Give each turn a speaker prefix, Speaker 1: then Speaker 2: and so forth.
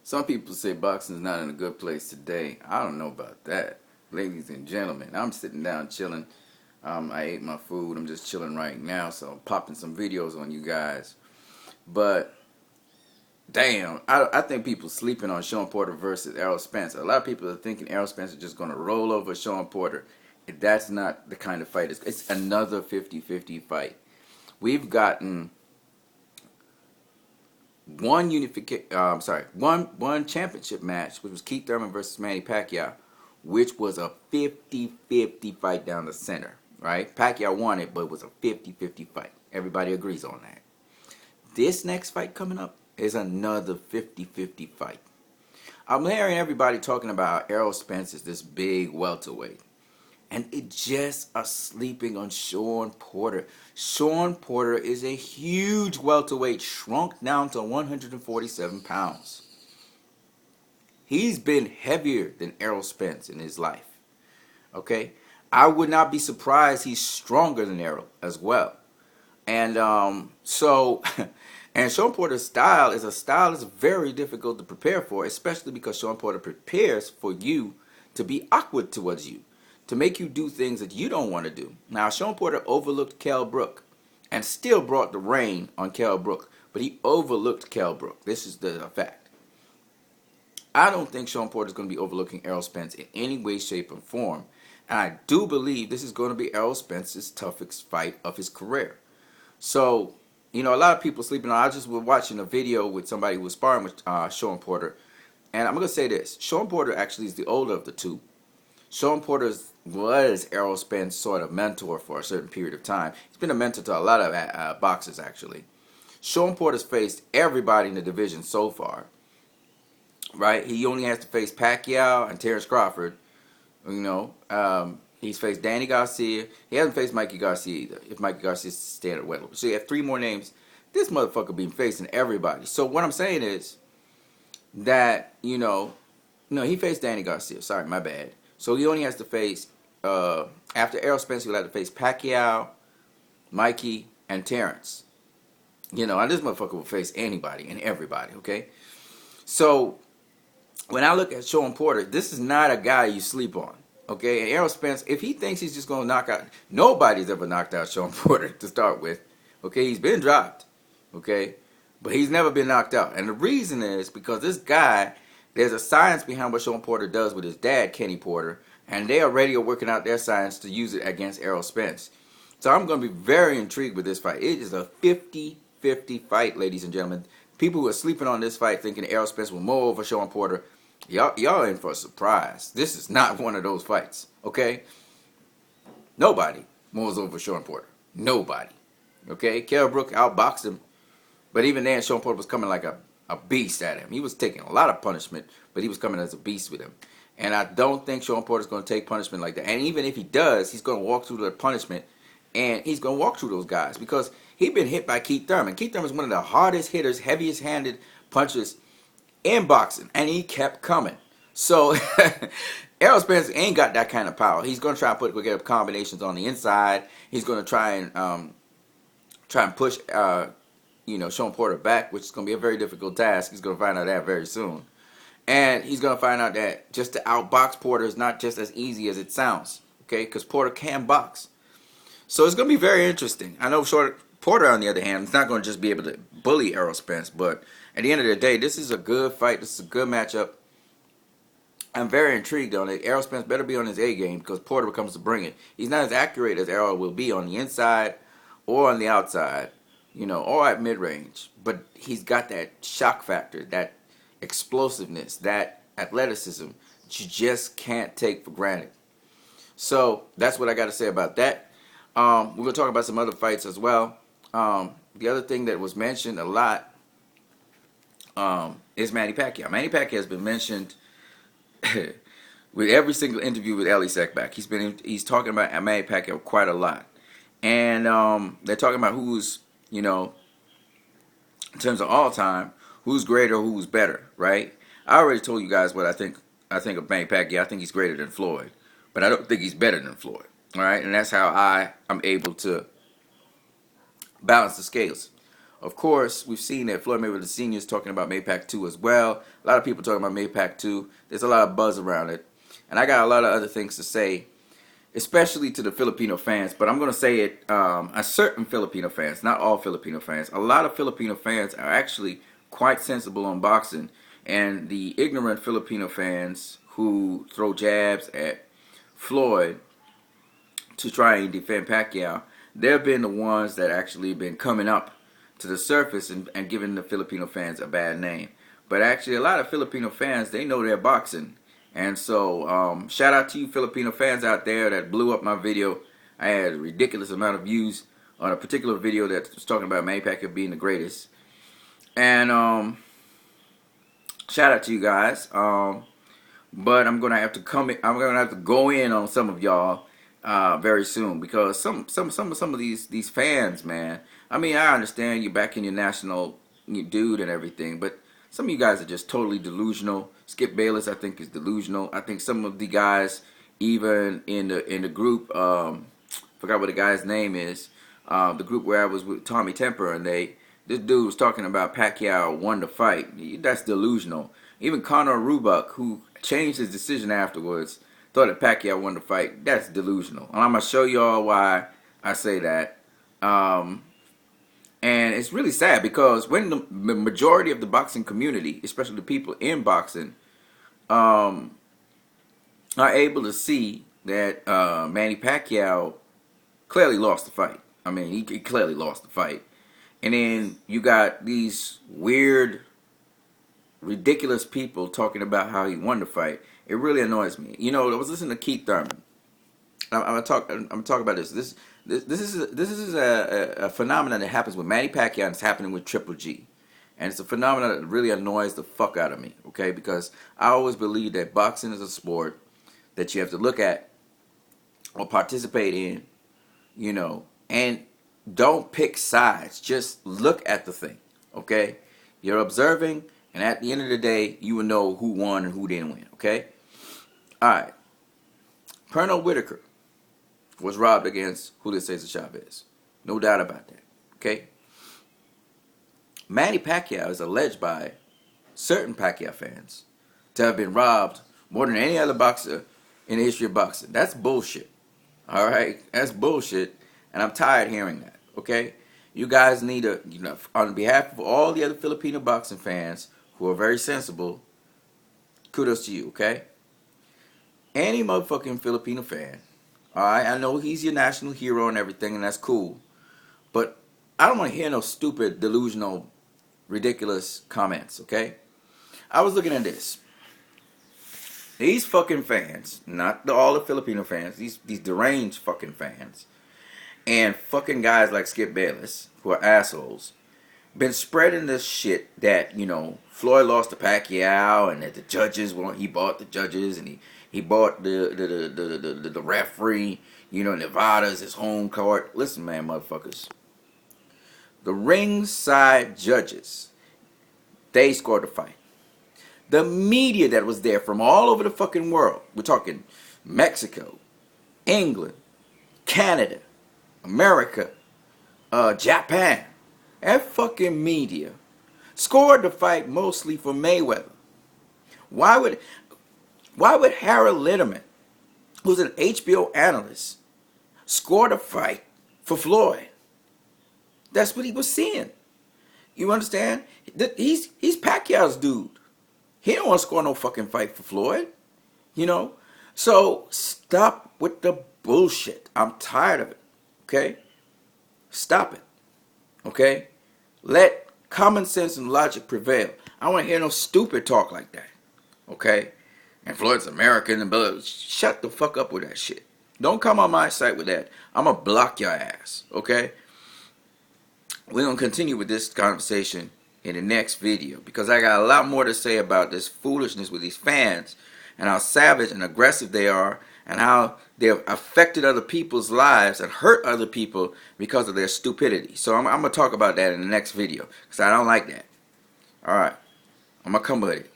Speaker 1: Some people say boxing's not in a good place today. I don't know about that. Ladies and gentlemen, I'm sitting down chilling. I ate my food. I'm just chilling right now, so I'm popping some videos on you guys. But damn, I think people sleeping on Sean Porter versus Errol Spence. A lot of people are thinking Errol Spence is just going to roll over Sean Porter. That's not the kind of fight. It's another 50-50 fight. We've gotten one championship match, which was Keith Thurman versus Manny Pacquiao, which was a 50-50 fight down the center, right? Pacquiao won it, but it was a 50-50 fight. Everybody agrees on that. This next fight coming up is another 50-50 fight. I'm hearing everybody talking about Errol Spence as this big welterweight. And it just are sleeping on Sean Porter. Sean Porter is a huge welterweight, shrunk down to 147 pounds. He's been heavier than Errol Spence in his life. Okay? I would not be surprised he's stronger than Errol as well. And and Sean Porter's style is a style that's very difficult to prepare for, especially because Sean Porter prepares for you to be awkward towards you, to make you do things that you don't want to do. Now, Sean Porter overlooked Kell Brook and still brought the rain on Kell Brook, but he overlooked Kell Brook. This is the fact. I don't think Sean Porter is going to be overlooking Errol Spence in any way, shape, or form, and I do believe this is going to be Errol Spence's toughest fight of his career. So, a lot of people sleeping on. I just was watching a video with somebody who was sparring with Sean Porter, and I'm going to say this. Sean Porter actually is the older of the two. Sean Porter was Errol Spence's sort of mentor for a certain period of time. He's been a mentor to a lot of boxers, actually. Sean Porter's faced everybody in the division so far, right? He only has to face Pacquiao and Terrence Crawford. He's faced Danny Garcia. He hasn't faced Mikey Garcia either, if Mikey Garcia's standard welterweight. So you have 3 more names. This motherfucker been facing everybody. So what I'm saying is that, he faced Danny Garcia. Sorry, my bad. So he only has to face, after Errol Spence, he'll have to face Pacquiao, Mikey, and Terrence. And this motherfucker will face anybody and everybody, okay? So when I look at Sean Porter, this is not a guy you sleep on, okay? And Errol Spence, if he thinks he's just going to knock out, nobody's ever knocked out Sean Porter to start with, okay? He's been dropped, okay? But he's never been knocked out. And the reason is because this guy, there's a science behind what Sean Porter does with his dad, Kenny Porter, and they already are working out their science to use it against Errol Spence. So I'm going to be very intrigued with this fight. It is a 50-50 fight, ladies and gentlemen. People who are sleeping on this fight thinking Errol Spence will mow over Sean Porter, y'all in for a surprise. This is not one of those fights, okay? Nobody mows over Sean Porter. Nobody, okay? Kell Brook outboxed him, but even then, Sean Porter was coming like a beast at him. He was taking a lot of punishment, but he was coming as a beast with him. And I don't think Sean Porter's going to take punishment like that. And even if he does, he's going to walk through the punishment, and he's going to walk through those guys because he's been hit by Keith Thurman. Keith Thurman is one of the hardest hitters, heaviest handed punchers in boxing, and he kept coming. So Errol Spence ain't got that kind of power. He's going to try and put together combinations on the inside. He's going to try and push Sean Porter back, which is going to be a very difficult task. He's going to find out that very soon. And he's going to find out that just to outbox Porter is not just as easy as it sounds, okay? Because Porter can box. So it's going to be very interesting. I know Porter, on the other hand, is not going to just be able to bully Errol Spence, but at the end of the day, this is a good fight. This is a good matchup. I'm very intrigued on it. Errol Spence better be on his A game because Porter comes to bring it. He's not as accurate as Errol will be on the inside or on the outside, or at mid-range. But he's got that shock factor, that explosiveness, that athleticism that you just can't take for granted. So that's what I got to say about that. We're going to talk about some other fights as well. The other thing that was mentioned a lot is Manny Pacquiao. Manny Pacquiao has been mentioned with every single interview with Ellie Sackback. He's talking about Manny Pacquiao quite a lot. And they're talking about who's, in terms of all time, who's greater, who's better, right? I already told you guys what I think of Manny Pacquiao. I think he's greater than Floyd, but I don't think he's better than Floyd, all right? And that's how I'm able to balance the scales. Of course, we've seen that Floyd Mayweather Sr. is talking about Maypac 2 as well. A lot of people talking about Maypac 2. There's a lot of buzz around it. And I got a lot of other things to say, especially to the Filipino fans. But I'm going to say it, a certain Filipino fans, not all Filipino fans. A lot of Filipino fans are actually quite sensible on boxing. And the ignorant Filipino fans who throw jabs at Floyd to try and defend Pacquiao, they've been the ones that actually been coming up to the surface and giving the Filipino fans a bad name. But actually, a lot of Filipino fans, they know their boxing. And so, shout out to you Filipino fans out there that blew up my video. I had a ridiculous amount of views on a particular video that was talking about Manny Pacquiao being the greatest. And shout out to you guys. But I'm gonna have to go in on some of y'all very soon, because some of these fans, man. I mean, I understand you're back in your national dude and everything, but some of you guys are just totally delusional. Skip Bayless, I think, is delusional. I think some of the guys, even in the group, forgot what the guy's name is, the group where I was with Tommy Temper, and this dude was talking about Pacquiao won the fight. That's delusional. Even Conor Rubuck, who changed his decision afterwards, thought that Pacquiao won the fight. That's delusional. And I'm going to show y'all why I say that. And it's really sad, because when the majority of the boxing community, especially the people in boxing, are able to see that Manny Pacquiao clearly lost the fight. I mean, he clearly lost the fight. And then you got these weird, ridiculous people talking about how he won the fight. It really annoys me. You know, I was listening to Keith Thurman. I'm gonna talk about this. This is a phenomenon that happens with Manny Pacquiao, and it's happening with Triple G, and it's a phenomenon that really annoys the fuck out of me. Okay, because I always believe that boxing is a sport that you have to look at or participate in, you know, and don't pick sides. Just look at the thing. Okay, you're observing, and at the end of the day, you will know who won and who didn't win. Okay, all right. Pernell Whitaker was robbed against Julio Cesar Chavez. No doubt about that. Okay? Manny Pacquiao is alleged by certain Pacquiao fans to have been robbed more than any other boxer in the history of boxing. That's bullshit. Alright? That's bullshit. And I'm tired of hearing that. Okay? You guys need to, you know, on behalf of all the other Filipino boxing fans who are very sensible, kudos to you, okay? Any motherfucking Filipino fan, alright, I know he's your national hero and everything, and that's cool, but I don't want to hear no stupid, delusional, ridiculous comments, okay? I was looking at this. These fucking fans, not all the Filipino fans, these deranged fucking fans, and fucking guys like Skip Bayless, who are assholes, been spreading this shit that, you know, Floyd lost to Pacquiao, and that the judges, he bought the judges, and he bought the referee, you know, Nevada's his home court. Listen, man, motherfuckers. The ringside judges, they scored the fight. The media that was there from all over the fucking world, we're talking Mexico, England, Canada, America, Japan, that fucking media scored the fight mostly for Mayweather. Why would Harold Letterman, who's an HBO analyst, score the fight for Floyd? That's what he was seeing. You understand? He's Pacquiao's dude. He don't want to score no fucking fight for Floyd. You know? So stop with the bullshit. I'm tired of it. Okay? Stop it. Okay? Let common sense and logic prevail. I don't want to hear no stupid talk like that. Okay? And Floyd's American and blah. Shut the fuck up with that shit. Don't come on my site with that. I'm going to block your ass. Okay? We're going to continue with this conversation in the next video, because I got a lot more to say about this foolishness with these fans and how savage and aggressive they are, and how they've affected other people's lives and hurt other people because of their stupidity. So I'm going to talk about that in the next video, because I don't like that. Alright. I'm going to come with it.